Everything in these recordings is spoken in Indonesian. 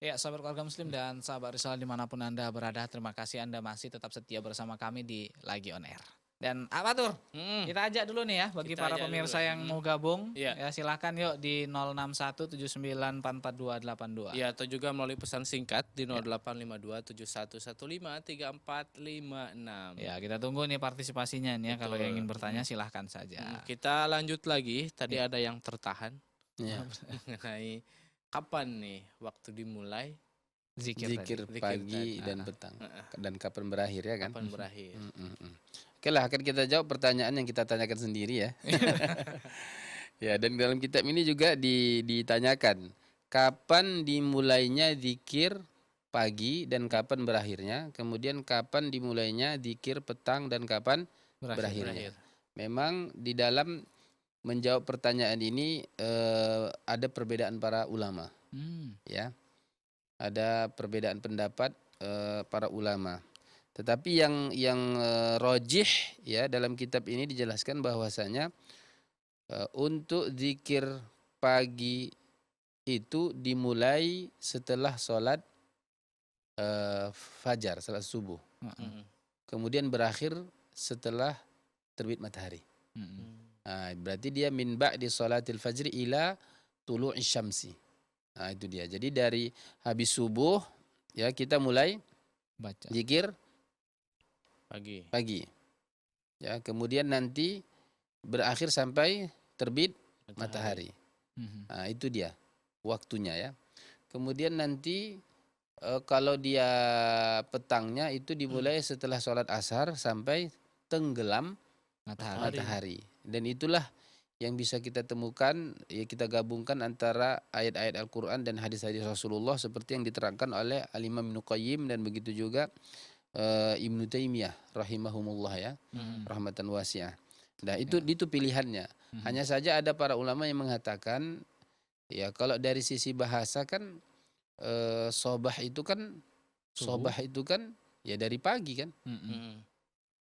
Ya, sahabat keluarga muslim dan sahabat risalah dimanapun Anda berada, terima kasih Anda masih tetap setia bersama kami di Lagi On Air. Dan apa tuh? Hmm, Kita ajak dulu nih ya bagi kita para ajak dulu. pemirsa yang mau gabung. Iya. Ya, silakan yuk di 0617944282. Ya, atau juga melalui pesan singkat di Ya. 085271153536. Ya, kita tunggu nih partisipasinya nih ya. Kalau yang ingin bertanya silahkan saja. Kita lanjut lagi. Tadi Ya. ada yang tertahan Ya. mengenai kapan nih waktu dimulai, Zikir Zikir tadi. pagi tadi. dan petang. Dan kapan berakhir ya kan? kapan berakhir. Oke lah, akan kita jawab pertanyaan yang kita tanyakan sendiri ya. Ya, dan dalam kitab ini juga ditanyakan kapan dimulainya zikir pagi dan kapan berakhirnya, kemudian kapan dimulainya zikir petang dan kapan berakhirnya. Memang di dalam menjawab pertanyaan ini ada perbedaan para ulama, ya. Ada perbedaan pendapat para ulama. Tetapi yang rojih ya dalam kitab ini dijelaskan bahwasanya untuk zikir pagi itu dimulai setelah sholat fajar, salat subuh. Kemudian berakhir setelah terbit matahari. Nah, berarti dia min ba'di sholatil fajri ila tulu'i syamsi. Nah, itu dia. Jadi dari habis subuh ya kita mulai Baca. zikir Pagi. Ya, kemudian nanti berakhir sampai terbit matahari. Nah, itu dia waktunya ya. Kemudian nanti kalau dia petangnya itu dimulai setelah sholat asar sampai tenggelam matahari. Dan itulah yang bisa kita temukan, ya kita gabungkan antara ayat-ayat Al-Quran dan hadis-hadis Rasulullah seperti yang diterangkan oleh Al-Imam Ibnu Qayyim dan begitu juga Ibnu Taimiyah rahimahumullah ya, rahmatan wasi'ah. Nah, itu pilihannya. Hanya saja ada para ulama yang mengatakan ya kalau dari sisi bahasa kan sobah itu kan ya dari pagi kan.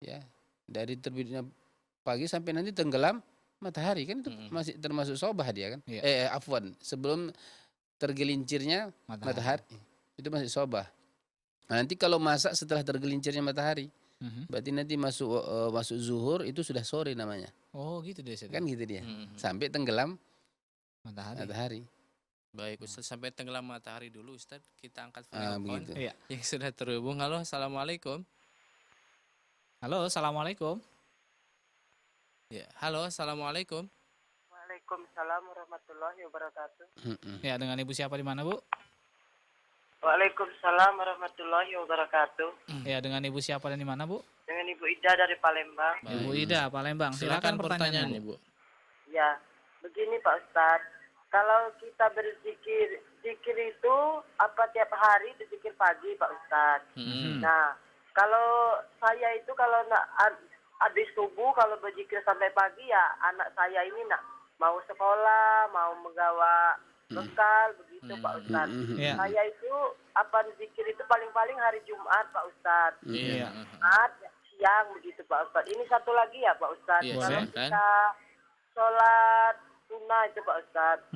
Ya, dari terbitnya pagi sampai nanti tenggelam matahari kan itu masih termasuk sobah dia kan. Afwan, sebelum tergelincirnya matahari itu masih sobah. Nah, nanti kalau masak setelah tergelincirnya matahari, berarti nanti masuk zuhur itu sudah sore namanya. Oh gitu deh. Kan gitu dia. Sampai tenggelam matahari. Baik Ustaz, sampai tenggelam matahari dulu Ustaz. Kita angkat telepon yang sudah terhubung. Halo, assalamualaikum. Halo, assalamualaikum. Ya, halo, assalamualaikum. Waalaikumsalam warahmatullahi wabarakatuh. Ya, dengan ibu siapa di mana Bu? Waalaikumsalam warahmatullahi wabarakatuh. Ya, dengan ibu siapa dan di mana Bu? Dengan Ibu Ida dari Palembang. Ibu Ida Palembang. Silakan pertanyaannya Bu. Ya, begini Pak Ustadz. Kalau kita berzikir, zikir itu apa tiap hari berzikir pagi Pak Ustadz. Nah, kalau saya itu kalau habis subuh kalau berzikir sampai pagi ya anak saya ini mau sekolah, mau menggawa bekal begitu Pak Ustadz. Saya itu apa zikir itu paling-paling hari Jumat Pak Ustadz. Jumat siang begitu Pak Ustadz. Ini satu lagi ya Pak Ustadz. Kalau kita sholat sunnah itu Pak Ustadz.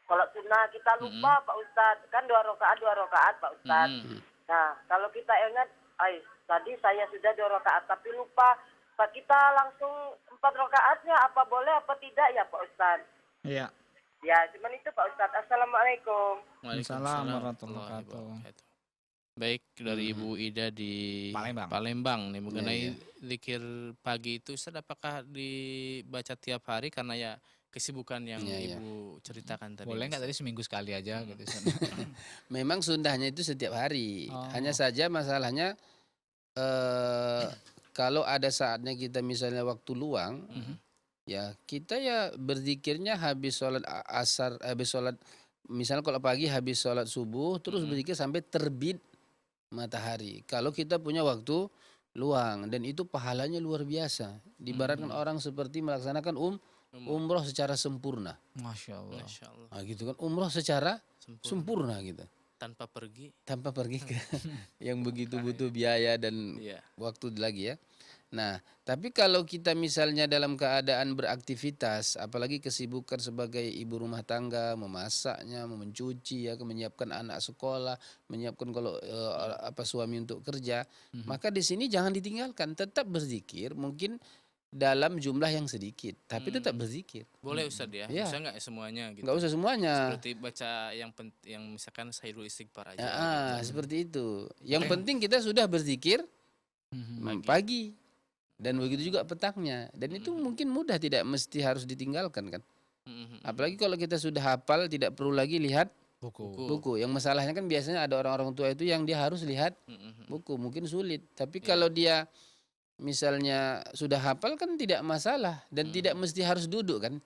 Sholat sunnah kita lupa Pak Ustadz. Kan 2 rakaat Pak Ustadz. Nah, kalau kita ingat, tadi saya sudah 2 rakaat tapi lupa. Pak kita langsung 4 rakaatnya apa boleh apa tidak ya Pak Ustadz? Iya. Ya, cuman itu Pak Ustadz. Assalamualaikum. Waalaikumsalam warahmatullahi wabarakatuh. Baik, dari Ibu Ida di Palembang nih mengenai zikir pagi itu Ustaz, apakah dibaca tiap hari karena ya kesibukan yang Ibu ceritakan tadi? Boleh nggak tadi seminggu sekali aja gitu? Memang sunnahnya itu setiap hari. Hanya saja masalahnya kalau ada saatnya kita misalnya waktu luang, ya kita ya berzikirnya habis sholat asar, habis sholat misalnya kalau pagi habis sholat subuh terus berzikir sampai terbit matahari. Kalau kita punya waktu luang dan itu pahalanya luar biasa. Diibaratkan orang seperti melaksanakan umroh secara sempurna. Masya Allah. Nah, gitu kan, umroh secara sempurna gitu. Tanpa pergi ke yang begitu butuh biaya dan waktu lagi ya. Nah, tapi kalau kita misalnya dalam keadaan beraktivitas, apalagi kesibukan sebagai ibu rumah tangga, memasaknya, mencuci ya, menyiapkan anak sekolah, menyiapkan kalau suami untuk kerja, maka di sini jangan ditinggalkan, tetap berzikir, mungkin dalam jumlah yang sedikit, tapi tetap berzikir. Boleh Ustaz ya? Ya. Bisa nggak semuanya gitu? Nggak usah semuanya. Seperti baca yang misalkan Sayyidul Istighfar aja. Gitu. Seperti itu. Yang penting kita sudah berzikir pagi. Dan begitu juga petangnya. Dan itu mungkin mudah, tidak mesti harus ditinggalkan kan. Apalagi kalau kita sudah hafal, tidak perlu lagi lihat buku. Yang masalahnya kan biasanya ada orang-orang tua itu yang dia harus lihat buku. Mungkin sulit. Tapi kalau dia misalnya sudah hafal kan tidak masalah. Dan tidak mesti harus duduk kan.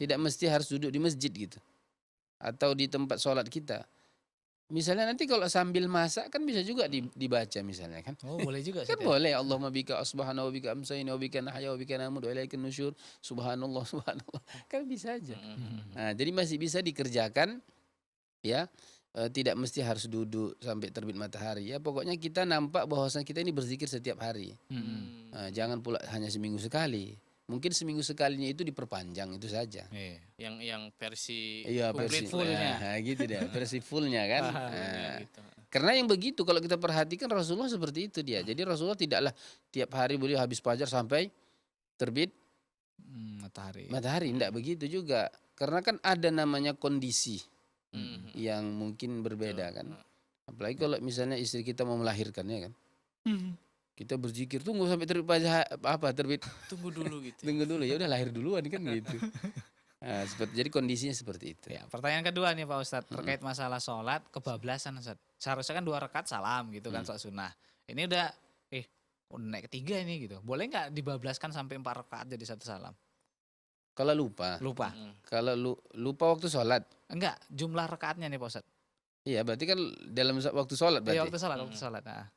Tidak mesti harus duduk di masjid gitu. Atau di tempat sholat kita. Misalnya nanti kalau sambil masak kan bisa juga dibaca misalnya kan. Oh boleh juga. Kan boleh. Allahumma bika asbahana wa bika amsayna wa bika nahya wa bika namud wa ilaikan nusyur. Subhanallah subhanallah. Kan bisa aja. Nah, jadi masih bisa dikerjakan ya. Tidak mesti harus duduk sampai terbit matahari ya. Pokoknya kita nampak bahwasan kita ini berzikir setiap hari. Jangan pula hanya seminggu sekali. Mungkin seminggu sekalinya itu diperpanjang itu saja. Yang versi versi fullnya. Gitu deh, versi fullnya kan. Gitu. Karena yang begitu kalau kita perhatikan Rasulullah seperti itu dia. Jadi Rasulullah tidaklah tiap hari beliau habis fajar sampai terbit matahari. Tidak begitu juga. Karena kan ada namanya kondisi yang mungkin berbeda kan. Apalagi kalau misalnya istri kita mau melahirkan ya kan. Kita berzikir tunggu sampai terbit terbit. Tunggu dulu gitu. Tunggu dulu ya udah lahir duluan kan gitu. Nah, jadi kondisinya seperti itu. Ya, pertanyaan kedua nih Pak Ustadz terkait masalah sholat kebablasan Ustadz. Seharusnya kan 2 rakaat salam gitu kan sholat sunnah. Ini udah naik ketiga ini gitu. Boleh nggak dibablaskan sampai 4 rakaat jadi 1 salam? Kalau lupa. Kalau lupa waktu sholat. Enggak, jumlah rakaatnya nih Pak Ustadz. Iya, berarti kan dalam waktu sholat berarti. Iya, waktu sholat. Nah.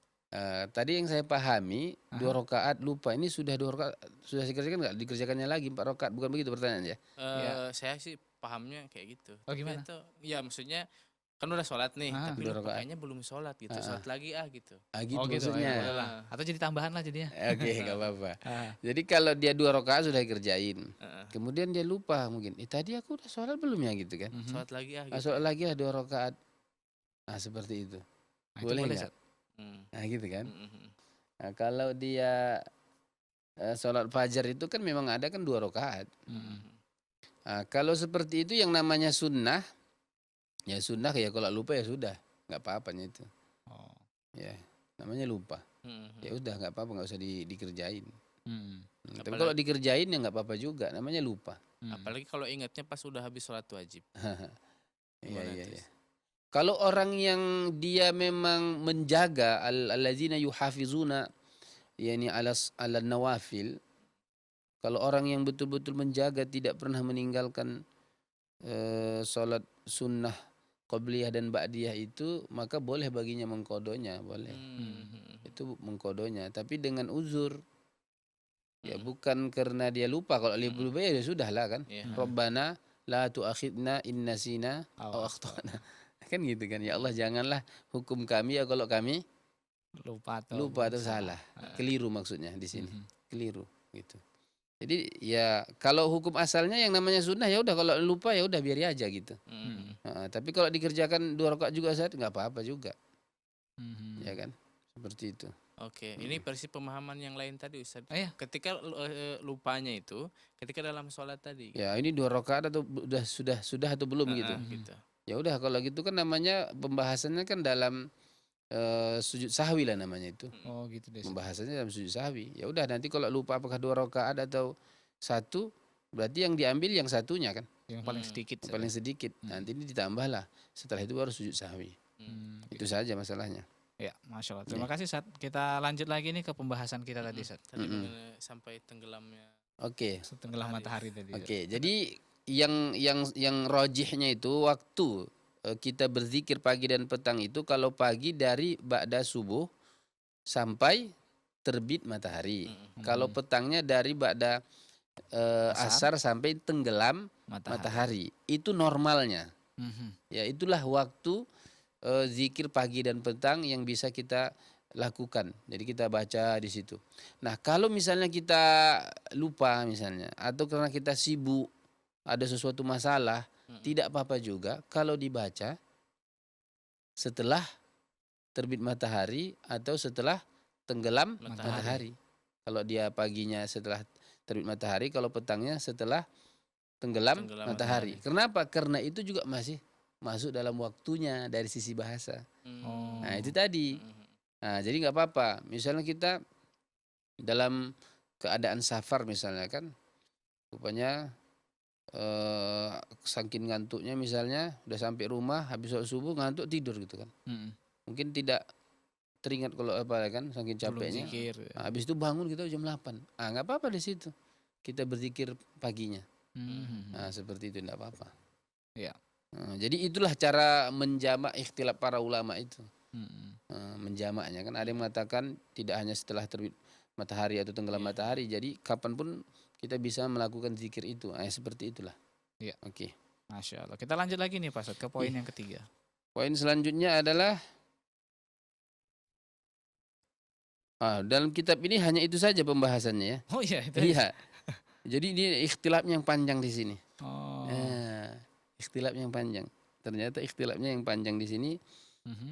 Tadi yang saya pahami 2 rakaat lupa ini sudah 2 rakaat sudah dikerjakan nggak, dikerjakannya lagi 4 rakaat, bukan begitu pertanyaannya? Saya sih pahamnya kayak gitu. Oh gimana? Ya maksudnya kan udah sholat nih, tapi kayaknya belum sholat gitu, sholat lagi gitu. Gitu maksudnya. Atau jadi tambahan lah jadinya. Oke, nggak apa-apa. Jadi kalau dia 2 rakaat sudah dikerjain, kemudian dia lupa mungkin, tadi aku udah sholat belum ya gitu kan? Sholat lagi gitu. Sholat lagi 2 rakaat. Nah seperti itu. Boleh nggak? Nah gitu kan. Nah, kalau dia sholat fajar itu kan memang ada kan 2 rakaat. Nah, kalau seperti itu yang namanya sunnah, ya sunnah ya kalau lupa ya sudah, nggak apa-apanya itu. Ya namanya lupa. Ya udah nggak apa-apa, nggak usah dikerjain. Tapi kalau dikerjain ya nggak apa-apa juga, namanya lupa. Apalagi kalau ingatnya pas udah habis sholat wajib. Iya. Kalau orang yang dia memang menjaga allazina yuhafizuna yani ala nawafil, kalau orang yang betul-betul menjaga tidak pernah meninggalkan salat sunnah qabliyah dan ba'diyah itu, maka boleh baginya mengkodonya, boleh. Itu mengkodonya, tapi dengan uzur. Ya bukan karena dia lupa, kalau dia lupa ya sudahlah kan. Rabbana la tu'akhidna in nasina aw akhtana. Kan gitu kan, ya Allah janganlah hukum kami ya kalau kami lupa atau salah. Keliru maksudnya di sini. Keliru gitu. Jadi ya kalau hukum asalnya yang namanya sunnah ya udah, kalau lupa ya udah biar aja gitu. Tapi kalau dikerjakan 2 rakaat juga saat nggak apa-apa juga. Ya kan? Seperti itu. Oke, ini versi pemahaman yang lain tadi Ustaz. Ketika lupanya itu ketika dalam sholat tadi. Ya, ini 2 rakaat atau sudah atau belum gitu. Ya udah kalau gitu kan namanya pembahasannya kan dalam sujud sahwi lah namanya itu. Oh gitu deh. Pembahasannya dalam sujud sahwi. Ya udah nanti kalau lupa apakah 2 rakaat atau 1, berarti yang diambil yang satunya kan. Yang paling sedikit. Paling sedikit. Nanti ini ditambahlah. Setelah itu baru sujud sahwi. Itu saja masalahnya. Ya, Masya Allah. Terima kasih Sat. Kita lanjut lagi nih ke pembahasan kita tadi Sat. Tadi sampai tenggelamnya. Tenggelam matahari tadi. Jadi yang rajihnya itu waktu kita berzikir pagi dan petang itu, kalau pagi dari ba'da subuh sampai terbit matahari. Kalau petangnya dari ba'da asar sampai tenggelam matahari. Itu normalnya. Ya itulah waktu zikir pagi dan petang yang bisa kita lakukan. Jadi kita baca di situ. Nah, kalau misalnya kita lupa misalnya atau karena kita sibuk ada sesuatu masalah, tidak apa-apa juga kalau dibaca setelah terbit matahari atau setelah tenggelam matahari. Kalau dia paginya setelah terbit matahari, kalau petangnya setelah tenggelam matahari. Kenapa? Karena itu juga masih masuk dalam waktunya dari sisi bahasa. Nah, itu tadi. Nah, jadi nggak apa-apa. Misalnya kita dalam keadaan safar misalnya kan, rupanya saking ngantuknya misalnya udah sampai rumah habis sholat subuh ngantuk tidur gitu kan. Mungkin tidak teringat kalau apa kan saking capeknya. Nah, habis itu bangun kita jam 8. Nggak apa-apa di situ. Kita berzikir paginya. Nah, seperti itu enggak apa-apa. Ya. Nah, jadi itulah cara menjamak ikhtilaf para ulama itu. Menjamaknya kan ada yang mengatakan tidak hanya setelah terbit matahari atau tenggelam matahari, jadi kapanpun kita bisa melakukan zikir itu. Seperti itulah. Iya. Oke. Masya Allah. Kita lanjut lagi nih Pak Ustadz ke poin yang ketiga. Poin selanjutnya adalah dalam kitab ini hanya itu saja pembahasannya ya. Oh iya itu. Iya. Jadi ini ikhtilafnya yang panjang di sini. Ikhtilafnya yang panjang. Ternyata ikhtilafnya yang panjang di sini.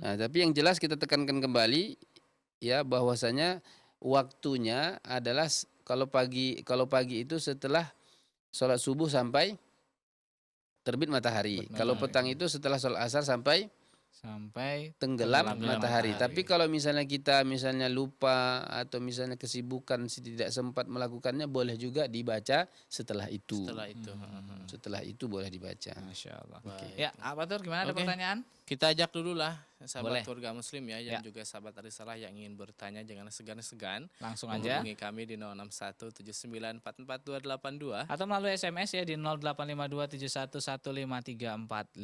Nah, tapi yang jelas kita tekankan kembali ya bahwasanya waktunya adalah kalau pagi itu setelah sholat subuh sampai terbit matahari. Kalau petang itu setelah sholat asar sampai tenggelam matahari. Tapi kalau misalnya kita lupa atau misalnya kesibukan tidak sempat melakukannya, boleh juga dibaca setelah itu. Setelah itu boleh dibaca. Masya Allah. Ya, apa tuh gimana ada pertanyaan? Kita ajak dulu lah sahabat keluarga muslim ya, yang juga sahabat Arisalah yang ingin bertanya, jangan segan-segan. Langsung aja hubungi kami di 0617944282 atau melalui SMS ya di 085271153456.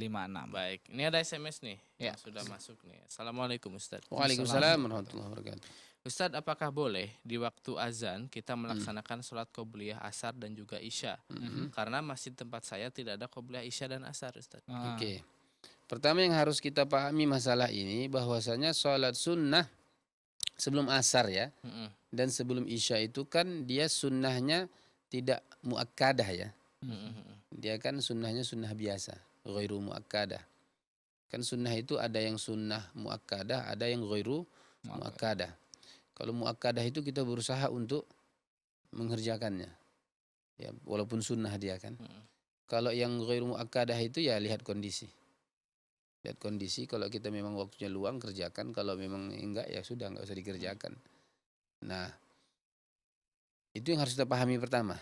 Baik, ini ada SMS nih yang sudah masuk nih. Assalamualaikum Ustaz. Waalaikumsalam warahmatullahi wabarakatuh. Ustaz, apakah boleh di waktu azan kita melaksanakan sholat qobliyah asar dan juga isya? Karena masjid tempat saya tidak ada qobliyah isya dan asar, Ustaz. Oke. Pertama yang harus kita pahami masalah ini bahwasanya sholat sunnah sebelum asar ya dan sebelum isya itu kan dia sunnahnya tidak muakkadah ya. Dia kan sunnahnya sunnah biasa, ghairu muakkadah. Kan sunnah itu ada yang sunnah muakkadah, ada yang ghairu muakkadah. Kalau muakkadah itu kita berusaha untuk mengerjakannya. Ya, walaupun sunnah dia kan. Kalau yang ghairu muakkadah itu ya lihat kondisi. Lihat kondisi, kalau kita memang waktunya luang kerjakan, kalau memang enggak ya sudah enggak usah dikerjakan. Nah, itu yang harus kita pahami pertama.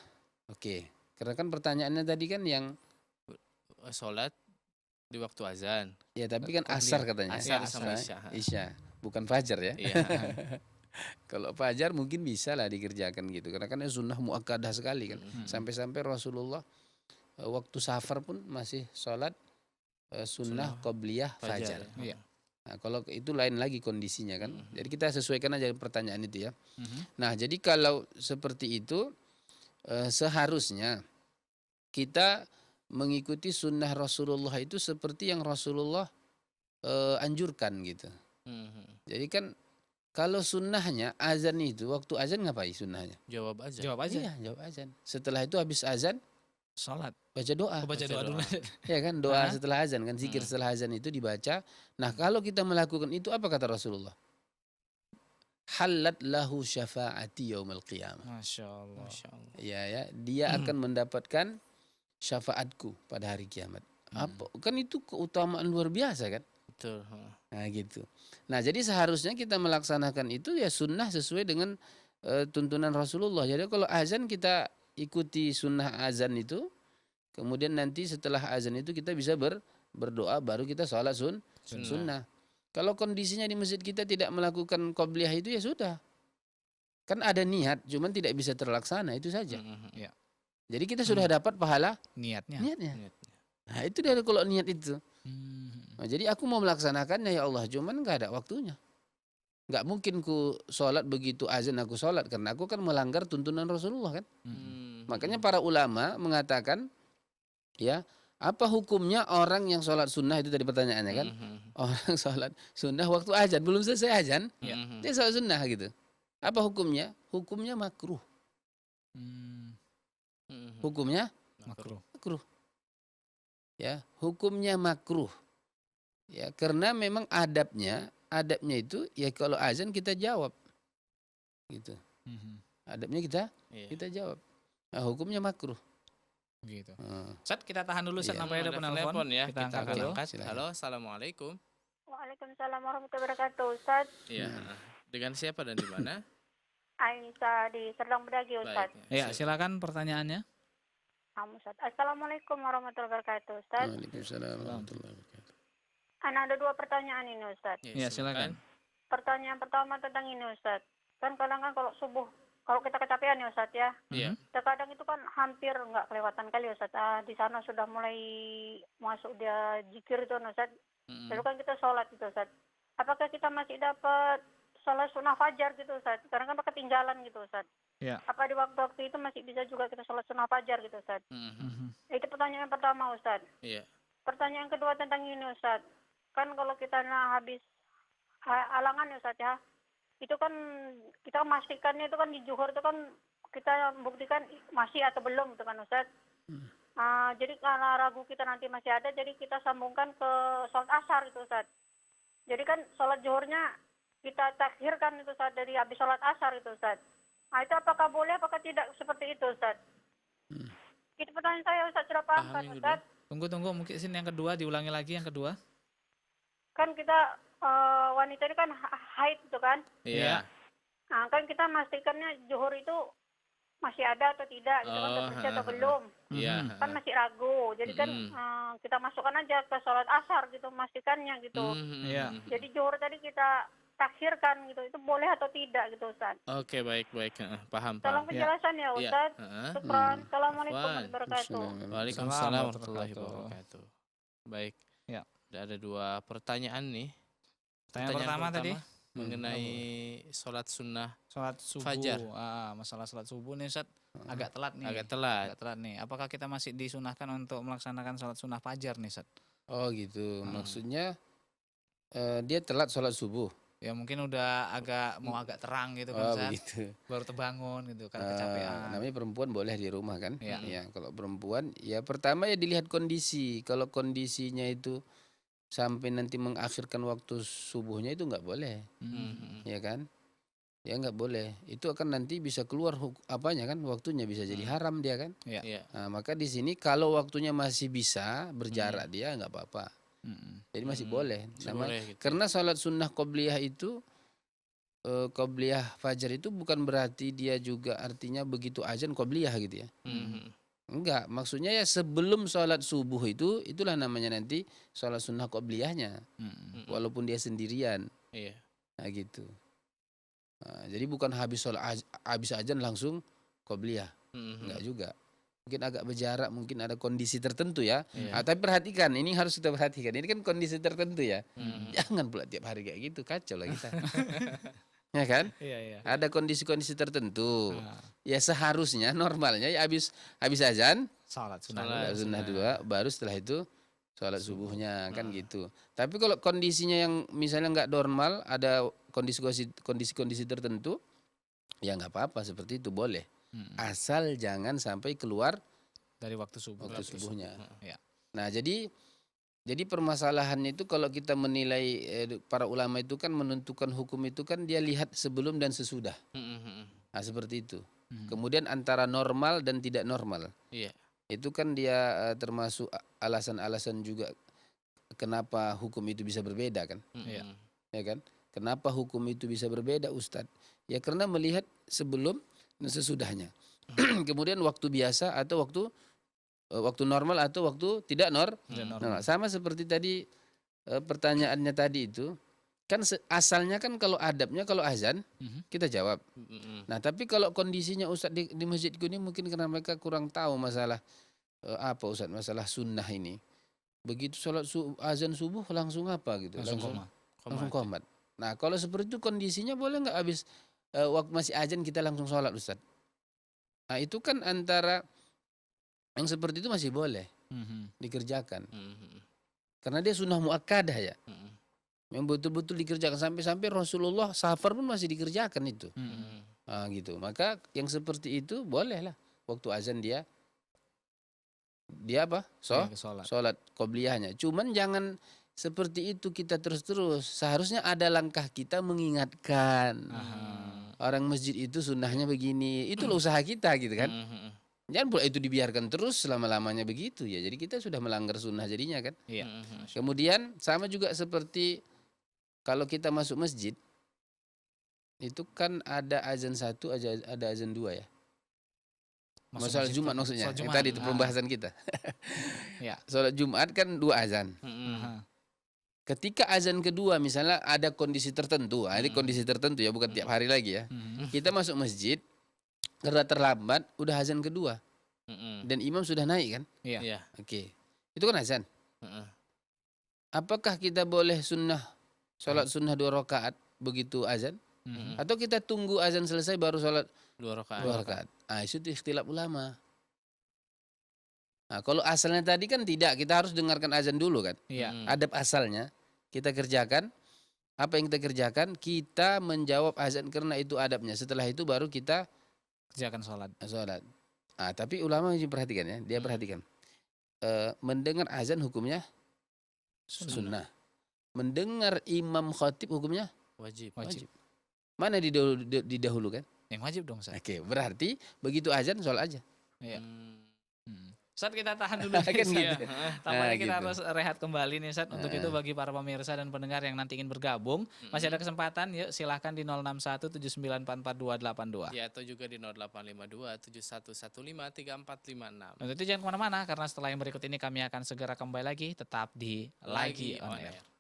Oke, karena kan pertanyaannya tadi kan yang sholat di waktu azan. Ya, tapi kan asar katanya. Asar sama isya, bukan fajar ya. Iya. Kalau fajar mungkin bisa lah dikerjakan gitu, karena kan sunnah muakkadah sekali kan. Sampai-sampai Rasulullah waktu safar pun masih sholat sunnah qobliyah fajar. Iya. Nah, kalau itu lain lagi kondisinya kan. Jadi kita sesuaikan aja pertanyaan itu ya. Nah, jadi kalau seperti itu seharusnya kita mengikuti sunnah Rasulullah itu seperti yang Rasulullah anjurkan gitu. Jadi kan kalau sunnahnya azan itu, waktu azan ngapain sunnahnya? Jawab azan. Iya, jawab azan. Setelah itu habis azan sholat, baca doa. Baca doa dulu. Ya kan, doa setelah azan kan, zikir setelah azan itu dibaca. Nah, kalau kita melakukan itu apa kata Rasulullah? Halat lahu syafaati yaumil qiyamah. Masya Allah. Ya, dia akan mendapatkan syafaatku pada hari kiamat. Apa? Kan itu keutamaan luar biasa kan? Betul. Nah, gitu. Nah, jadi seharusnya kita melaksanakan itu ya sunnah sesuai dengan tuntunan Rasulullah. Jadi kalau azan kita ikuti sunnah azan itu, kemudian nanti setelah azan itu kita bisa berdoa, baru kita sholat sunnah. Kalau kondisinya di masjid kita tidak melakukan qobliyah itu ya sudah. Kan ada niat, cuman tidak bisa terlaksana, itu saja. Ya. Jadi kita sudah dapat pahala niatnya. Nah, itu dari kalau niat itu. Nah, jadi aku mau melaksanakannya ya Allah, cuman nggak ada waktunya. Nggak mungkin ku sholat begitu azan aku sholat, karena aku kan melanggar tuntunan Rasulullah kan. Makanya para ulama mengatakan ya Apa hukumnya orang yang sholat sunnah itu tadi pertanyaannya kan? Orang sholat sunnah waktu azan belum selesai azan, dia sholat sunnah gitu. Apa hukumnya? Hukumnya makruh. Hukumnya makruh. Ya, hukumnya makruh. Ya, karena memang adabnya itu ya kalau azan kita jawab. Gitu. Adabnya kita jawab. Nah, hukumnya makruh. Gitu. Ustaz, kita tahan dulu Ustaz, sampai ada penelpon ya. Kita angkat dulu. Halo, assalamualaikum. Waalaikumsalam warahmatullahi wabarakatuh, Ustaz. Iya. Dengan siapa dan di mana? Aisyah di Serdang Bedagi, Ustaz. Ya, silakan pertanyaannya. Ustaz. Assalamualaikum warahmatullahi wabarakatuh, Ustaz. Waalaikumsalam warahmatullahi wabarakatuh. Ada 2 pertanyaan ini, Ustaz. Ya, silakan. Pertanyaan pertama tentang ini, Ustaz. Kan kadang kalau subuh, kalau kita kecapean ya, Ustaz ya. Iya. Terkadang itu kan hampir nggak kelewatan kali, Ustaz. Di sana sudah mulai masuk dia zikir itu, Ustaz. Lalu kan kita sholat gitu, Ustaz. Apakah kita masih dapat sholat sunnah fajar gitu, Ustaz? Karena kan ketinggalan gitu, Ustaz. Ya. Apa di waktu-waktu itu masih bisa juga kita sholat sunnah fajar gitu, Ustaz? Itu pertanyaan pertama, Ustaz. Iya. Pertanyaan kedua tentang ini, Ustaz. Kan kalau kita habis alangan ya, Ustaz ya. Itu kan kita memastikannya itu kan di zuhur itu kan kita buktikan masih atau belum itu kan, Ustaz. Jadi kalau ragu kita nanti masih ada, jadi kita sambungkan ke sholat asar itu, Ustaz. Jadi kan sholat zuhurnya kita takhirkan itu, Ustaz, dari habis sholat asar itu, Ustaz. Itu apakah boleh, apakah tidak seperti itu, Ustaz? Itu pertanyaan saya, Ustaz. Sudah paham kan, Ustaz? Tunggu, mungkin sini yang kedua, diulangi lagi yang kedua. Kan kita wanita ini kan haid itu kan? Iya. Nah, kan kita memastikannya zuhur itu masih ada atau tidak, gitu kan, bersih atau belum. Iya. Kan masih ragu. Jadi kan kita masukkan aja ke sholat asar gitu, memastikannya gitu. Iya. Jadi zuhur tadi kita takhirkan gitu, itu boleh atau tidak gitu, Ustaz. Oke, baik. Paham. Tolong penjelasan ya, Ustaz. Syukran. Assalamualaikum Afwan. warahmatullahi wabarakatuh. Waalaikumsalam warahmatullahi wabarakatuh. Baik. Ya. Ada 2 pertanyaan nih. Pertanyaan pertama tadi mengenai sholat sunnah sholat subuh. Fajar. Masalah sholat subuh nih, Ustaz. Agak telat nih. Agak telat nih. Apakah kita masih disunahkan untuk melaksanakan sholat sunnah fajar nih, Ustaz? Oh gitu. Maksudnya dia telat sholat subuh. Ya mungkin udah agak terang gitu kan, Ustaz. Begitu. Baru terbangun gitu kan, kecapean. Namanya perempuan boleh di rumah kan? Ya. Kalau perempuan ya pertama ya dilihat kondisi. Kalau kondisinya itu sampai nanti mengakhirkan waktu subuhnya itu nggak boleh, ya kan? Ya nggak boleh. Itu akan nanti bisa keluar apanya kan? Waktunya bisa jadi haram dia kan? Ya. Nah, maka di sini kalau waktunya masih bisa berjarak dia nggak apa-apa. Jadi masih boleh. Boleh gitu. Karena sholat sunnah qobliyah itu qobliyah fajar itu bukan berarti dia juga artinya begitu azan qobliyah gitu ya. Enggak, maksudnya ya sebelum sholat subuh itulah namanya nanti sholat sunnah qobliyahnya. Walaupun dia sendirian. Iya. Nah gitu. Nah, jadi bukan habis azan langsung qobliyah. Enggak juga. Mungkin agak berjarak, mungkin ada kondisi tertentu ya. Tapi perhatikan, ini harus kita perhatikan. Ini kan kondisi tertentu ya. Jangan pula tiap hari kayak gitu, kacau lah kita. Ya kan? Iya. Ada kondisi-kondisi tertentu. Ya seharusnya normalnya ya habis azan Sholat sunnah 2, baru setelah itu sholat subuhnya kan gitu. Tapi kalau kondisinya yang misalnya nggak normal, ada kondisi tertentu, ya nggak apa-apa, seperti itu boleh. Asal jangan sampai keluar dari waktu subuhnya. Ya. Nah jadi permasalahannya itu kalau kita menilai para ulama itu kan menentukan hukum itu kan dia lihat sebelum dan sesudah. Nah seperti itu. Kemudian antara normal dan tidak normal. Iya. Itu kan dia termasuk alasan-alasan juga kenapa hukum itu bisa berbeda kan. Ya kan? Kenapa hukum itu bisa berbeda, Ustadz? Ya karena melihat sebelum dan sesudahnya. Kemudian waktu biasa atau waktu normal atau waktu tidak normal. Sama seperti tadi pertanyaannya tadi itu kan asalnya kan kalau adabnya kalau azan kita jawab. Nah tapi kalau kondisinya Ustadz di masjidku ini mungkin karena mereka kurang tahu masalah apa Ustadz, masalah sunnah ini. Begitu sholat azan subuh langsung apa gitu, langsung qomat. Nah kalau seperti itu kondisinya boleh nggak habis waktu masih azan kita langsung sholat, Ustadz? Nah itu kan antara yang seperti itu masih boleh. dikerjakan. Karena dia sunnah muakkadah ya. Yang betul-betul dikerjakan sampai-sampai Rasulullah safar pun masih dikerjakan itu. Gitu. Maka yang seperti itu bolehlah waktu azan dia apa? Sholat qobliyahnya. Cuman jangan seperti itu kita terus-terus. Seharusnya ada langkah kita mengingatkan. Orang masjid itu sunnahnya begini. Itulah usaha kita gitu kan. Jangan pula itu dibiarkan terus selama-lamanya begitu ya. Jadi kita sudah melanggar sunnah jadinya kan. Kemudian sama juga seperti kalau kita masuk masjid itu kan ada azan 1, ada azan 2 ya. Masalah Jumat maksudnya. Yang tadi itu pembahasan kita. Sholat Jumat kan 2 azan. Ketika azan kedua misalnya ada kondisi tertentu, ini kondisi tertentu ya, bukan tiap hari lagi ya. Kita masuk masjid karena terlambat, udah azan kedua. Dan imam sudah naik kan? Iya. Oke. Itu kan azan. Apakah kita boleh sholat sunnah 2 rakaat begitu azan? Atau kita tunggu azan selesai baru sholat 2 rakaat. 2 rakaat. Itu ikhtilaf ulama. Kalau asalnya tadi kan tidak, kita harus dengarkan azan dulu kan. Adab asalnya kita kerjakan. Apa yang kita kerjakan? Kita menjawab azan karena itu adabnya. Setelah itu baru kita kerjakan sholat. Tapi ulama mesti perhatikan ya. Dia perhatikan. Mendengar azan hukumnya sunnah. Mendengar imam khatib hukumnya Wajib. Mana didahulukan? Yang wajib dong, Ustaz. Oke, berarti begitu azan sholat aja. Ustaz, kita tahan dulu Kan nih, gitu. Tampaknya kita Gitu. harus rehat kembali nih, Ustaz. Untuk itu bagi para pemirsa dan pendengar yang nanti ingin bergabung, masih ada kesempatan. Yuk silahkan di 061 7944 282. Ya, atau juga di 0852 7115 3456. Untuk itu jangan kemana-mana, karena setelah yang berikut ini kami akan segera kembali lagi, tetap di Lagi On Air.